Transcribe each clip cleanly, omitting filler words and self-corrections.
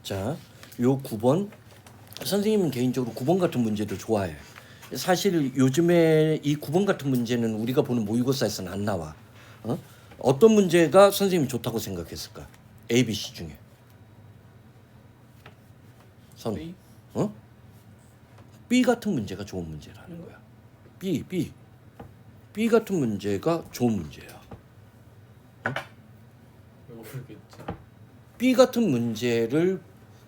자, 요 9번 선생님은 개인적으로 9번 같은 문제도 좋아해. 사실 요즘에 이 9번 같은 문제는 우리가 보는 모의고사에서는 안 나와. 어떤 문제가 선생님이 좋다고 생각했을까? A, B, C 중에. 선. B? B 같은 문제가 좋은 문제라는 거야. B 같은 문제가 좋은 문제야. 모르겠지. B 같은 문제를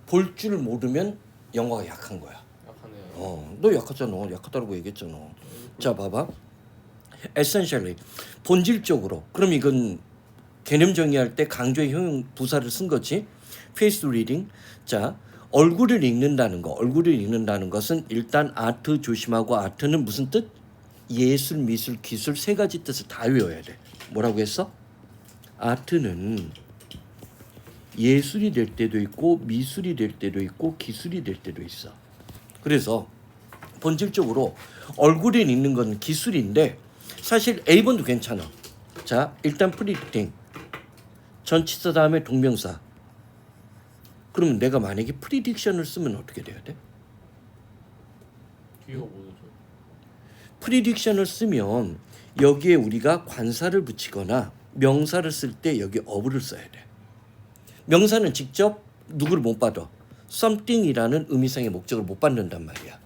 볼 줄 모르면 영어가 약한 거야. 약하네요. 너 약하잖아. 약하다고 얘기했잖아. 자, 봐봐. essentially, 본질적으로. 그럼 이건 개념 정의할 때 강조의 효용 부사를 쓴 거지. face reading. 자, 얼굴을 읽는다는 거. 얼굴을 읽는다는 것은 일단 아트 조심하고, 아트는 무슨 뜻? 예술, 미술, 기술 세 가지 뜻을 다 외워야 돼. 뭐라고 했어? 아트는 예술이 될 때도 있고, 미술이 될 때도 있고, 기술이 될 때도 있어. 그래서 본질적으로 얼굴을 읽는 건 기술인데 사실 A번도 괜찮아. 자, 일단 predicting. 전치사 다음에 동명사. 그러면 내가 만약에 prediction을 쓰면 어떻게 돼야 돼? 뒤가 뭐죠? prediction을 쓰면 여기에 우리가 관사를 붙이거나 명사를 쓸 때 여기 of를 써야 돼. 명사는 직접 누구를 못 받아. something이라는 의미상의 목적을 못 받는단 말이야.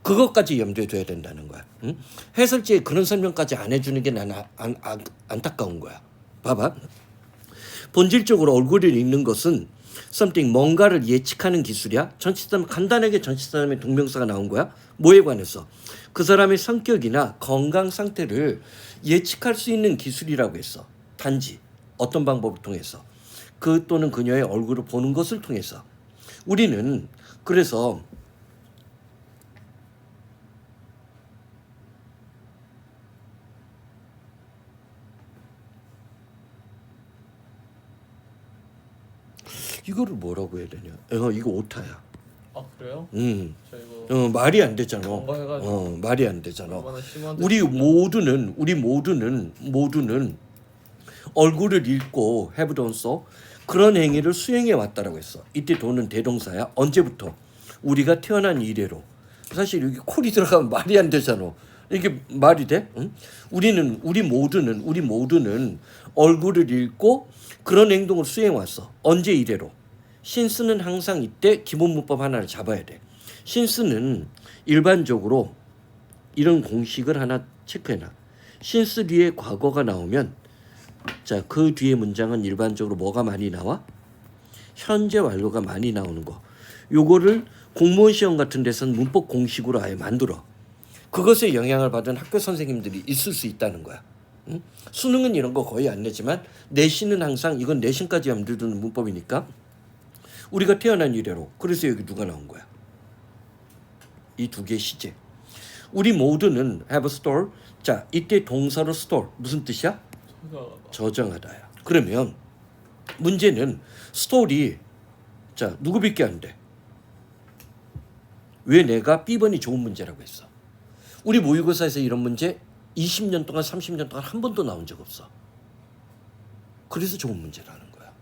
그것까지 염두에 둬야 된다는 거야. 응? 해설지에 그런 설명까지 안 해주는 게 난 안타까운 거야. 봐봐. 본질적으로 얼굴을 읽는 것은 something, 뭔가를 예측하는 기술이야. 전치사 간단하게 전치사 다음에 동명사가 나온 거야. 뭐에 관해서? 그 사람의 성격이나 건강 상태를 예측할 수 있는 기술이라고 했어. 단지 어떤 방법을 통해서? 그 또는 그녀의 얼굴을 보는 것을 통해서. 우리는 그래서 이거를 뭐라고 해야 되냐? 이거 오타야. 아 그래요? 저 이거 말이 안 되잖아. 뭔가 해가지고 말이 안 되잖아. 얼마나 심한데 우리 모두는 얼굴을 읽고 have done so 그런 행위를 수행해 왔다라고 했어. 이때 도는 대동사야. 언제부터? 우리가 태어난 이래로. 사실 여기 콜이 들어가면 말이 안 되잖아. 이게 말이 돼? 응? 우리 모두는 얼굴을 읽고 그런 행동을 수행해 왔어. 언제 이래로? 신스는 항상 이때 기본 문법 하나를 잡아야 돼. 신스는 일반적으로 이런 공식을 하나 체크해놔. 신스 뒤에 과거가 나오면 자, 그 뒤에 문장은 일반적으로 뭐가 많이 나와? 현재 완료가 많이 나오는 거. 요거를 공무원 시험 같은 데서는 문법 공식으로 아예 만들어. 그것에 영향을 받은 학교 선생님들이 있을 수 있다는 거야. 응? 수능은 이런 거 거의 안 내지만 내신은 항상 이건 내신까지 염두에 두는 문법이니까 우리가 태어난 이래로. 그래서 여기 누가 나온 거야? 이 두 개의 시제. 우리 모두는 have a store. 자, 이때 동사로 store 무슨 뜻이야? 저장하다야. 그러면 문제는 스토리. 자, 누구 믿게 안 돼? 왜 내가 B번이 좋은 문제라고 했어? 우리 모의고사에서 이런 문제 20년 동안 30년 동안 한 번도 나온 적 없어. 그래서 좋은 문제라는 거야.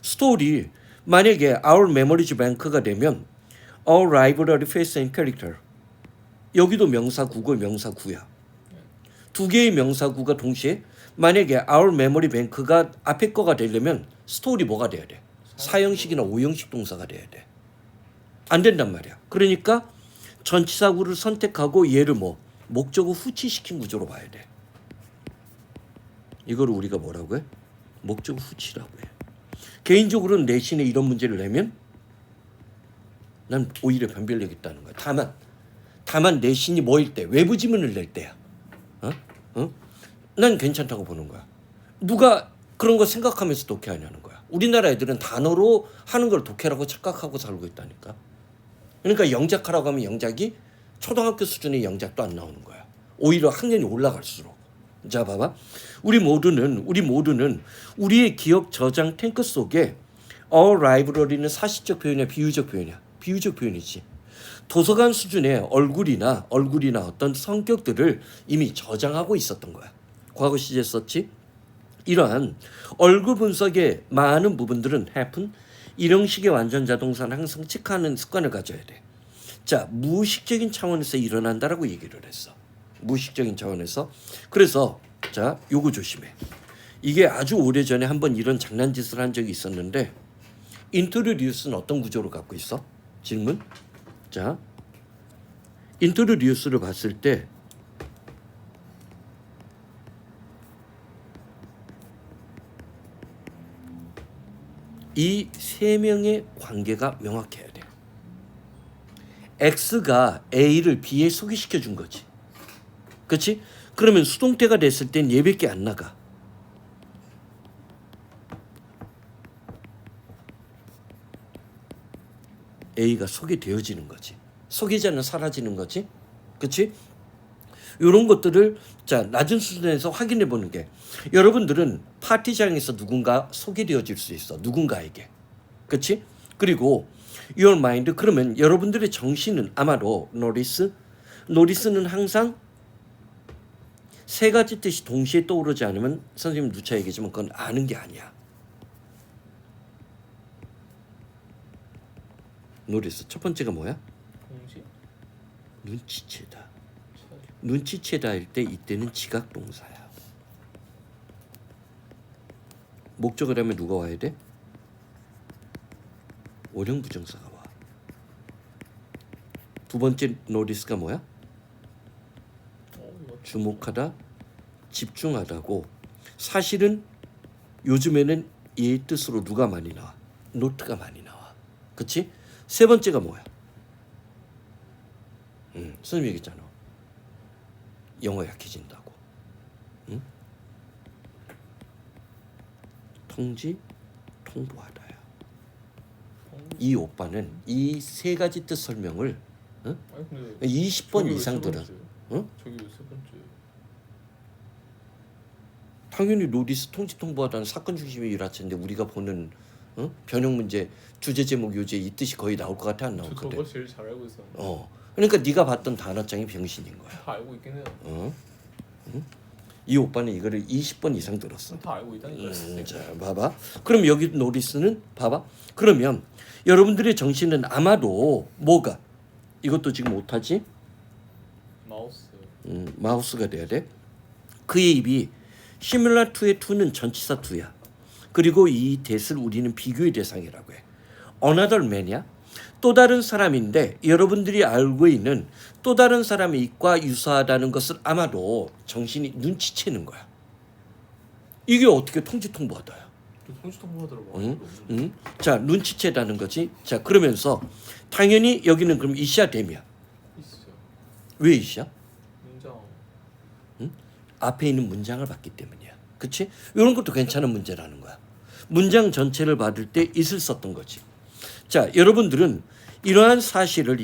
스토리. 만약에 our memories bank가 되면 our library face and character. 여기도 명사구고 명사구야. 두 개의 명사구가 동시에 만약에 our memory bank가 앞에 거가 되려면 스토리 뭐가 돼야 돼? 사형식이나 오형식 동사가 돼야 돼. 안 된단 말이야. 그러니까 전치사구를 선택하고 얘를 목적어 후치시킨 구조로 봐야 돼. 이거를 우리가 뭐라고 해? 목적어 후치라고 해. 개인적으로는 내신에 이런 문제를 내면 난 오히려 변별력있다는 거야. 다만 내신이 뭐일 때? 외부 지문을 낼 때야. 난 괜찮다고 보는 거야. 누가 그런 거 생각하면서 독해하냐는 거야. 우리나라 애들은 단어로 하는 걸 독해라고 착각하고 살고 있다니까. 그러니까 영작하라고 하면 영작이 초등학교 수준의 영작도 안 나오는 거야. 오히려 학년이 올라갈수록. 자, 봐봐. 우리 모두는 우리의 기억 저장 탱크 속에 our library는 사실적 표현이야, 비유적 표현이야? 비유적 표현이지. 도서관 수준의 얼굴이나 어떤 성격들을 이미 저장하고 있었던 거야. 과거 시제 썼지? 이러한 얼굴 분석의 많은 부분들은 happen 이런 식의 완전 자동사는 항상 체크하는 습관을 가져야 돼. 자, 무의식적인 차원에서 일어난다라고 얘기를 했어. 무의식적인 차원에서. 그래서 자, 요거 조심해. 이게 아주 오래전에 한번 이런 장난짓을 한 적이 있었는데 인트로듀스는 어떤 구조를 갖고 있어? 질문. 자, 인트로듀스를 봤을 때 이 세 명의 관계가 명확해야 돼. X가 A를 B에 소개시켜 준 거지. 그렇지? 그러면 수동태가 됐을 땐 얘밖에 안 나가. A가 소개되어지는 거지. 소개자는 사라지는 거지. 그렇지? 이런 것들을 자 낮은 수준에서 확인해 보는 게 여러분들은 파티장에서 누군가 소개되어질 수 있어. 누군가에게. 그렇지? 그리고 your mind 그러면 여러분들의 정신은 아마도 노리스는 항상 세 가지 뜻이 동시에 떠오르지 않으면 선생님 누차 얘기지만 그건 아는 게 아니야. 노리스 첫 번째가 뭐야? 동시? 눈치채다. 눈치채다일 때 이때는 지각 동사야. 목적을 하면 누가 와야 돼? 원형 부정사가 와. 두 번째 노리스가 뭐야? 주목하다, 집중하다고. 사실은 요즘에는 이 뜻으로 누가 많이 나와? 노트가 많이 나와. 그치? 세 번째가 뭐야? 선생님이 얘기했잖아. 영어 약해진다고. 응? 통지, 통보하다야. 이 오빠는 이 세 가지 뜻 설명을 응? 20번 이상 들어. 응? 저기 왜 세 번째? 당연히 노리스 통지 통보하다는 사건 중심의 일화체인데 우리가 보는 변형 문제 주제 제목 요제 이 뜻이 거의 나올 것 같아 안 나올 것 저 같아? 그거 제일 잘 알고 있었는데. 그러니까 네가 봤던 단어장이 병신인 거야. 다 알고 있긴 해요. 이 오빠는 이거를 20번 이상 들었어. 다 알고 있다니까요. 자, 봐봐. 그럼 여기 노리스는 봐봐. 그러면 여러분들의 정신은 아마도 뭐가 이것도 지금 못하지? 마우스. 마우스가 돼야 돼. 그의 입이 similar to의 to는 전치사 to야. 그리고 이 that을 우리는 비교의 대상이라고 해. another man이야. 또 다른 사람인데 여러분들이 알고 있는 또 다른 사람의 입과 유사하다는 것을 아마도 정신이 눈치채는 거야. 이게 어떻게 통지 통보하다야? 통지 통보하더라고. 자, 눈치채다는 거지. 자, 그러면서 당연히 여기는 그럼 이시야 됨이야. 있어요. 왜 이시야? 문장. 앞에 있는 문장을 봤기 때문이야. 그치? 이런 것도 괜찮은 문제라는 거야. 문장 전체를 받을 때 it을 썼던 거지. 자, 여러분들은 이러한 사실을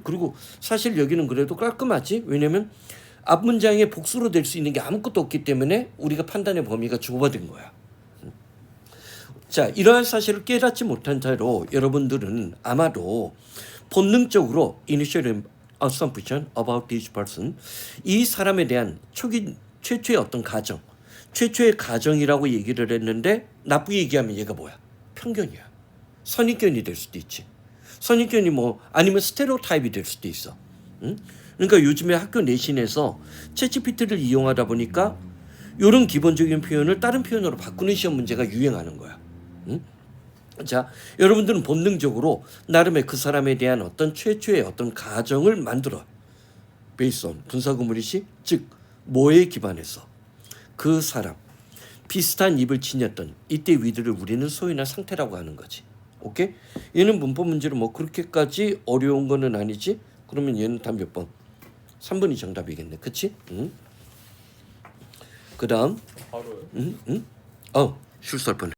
그리고 사실 여기는 그래도 깔끔하지. 왜냐면 앞 문장의 복수로 될 수 있는 게 아무것도 없기 때문에 우리가 판단의 범위가 좁아진 거야. 자, 이러한 사실을 깨닫지 못한 채로 여러분들은 아마도 본능적으로 initial assumption about this person 이 사람에 대한 최초의 어떤 가정, 최초의 가정이라고 얘기를 했는데 나쁘게 얘기하면 얘가 뭐야? 편견이야. 선입견이 될 수도 있지. 선입견이 뭐 아니면 스테레오타입이 될 수도 있어. 응? 그러니까 요즘에 학교 내신에서 챗GPT를 이용하다 보니까 이런 기본적인 표현을 다른 표현으로 바꾸는 시험 문제가 유행하는 거야. 응? 자, 여러분들은 본능적으로 나름의 그 사람에 대한 어떤 최초의 어떤 가정을 만들어. based on 분사구문이시 즉 뭐에 기반해서 그 사람 비슷한 입을 지녔던 이때 위드를 우리는 소유나 상태라고 하는 거지. 오케이? 얘는 문법 문제로 뭐 그렇게까지 어려운 거는 아니지. 그러면 얘는 다 몇 번? 3번이 정답이겠네. 그치? 그 다음 바로요? 실수할 뻔